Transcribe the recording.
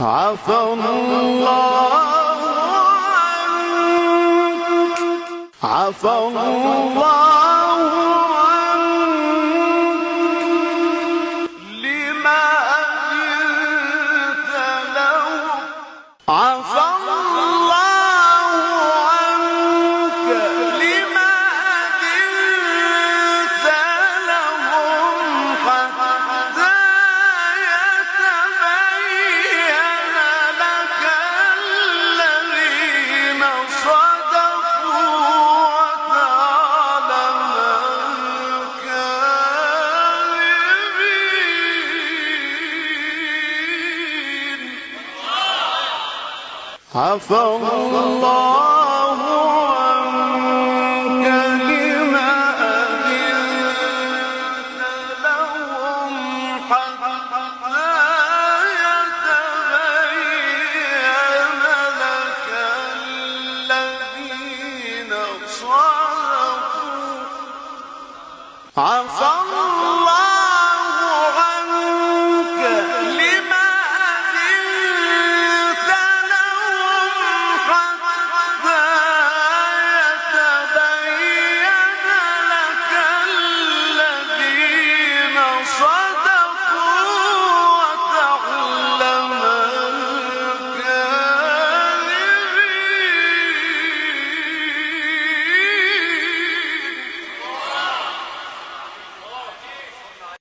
عفى الله عنك عفى الله عنك لما أذنت له عفى الله عنك لما أذنت لهم حتى يتبين لك الذين صدقوا وتعلم الكاذبين. عفى الله عنك لما أذنت لهم حتى يتبين لك الذين صدقوا عفى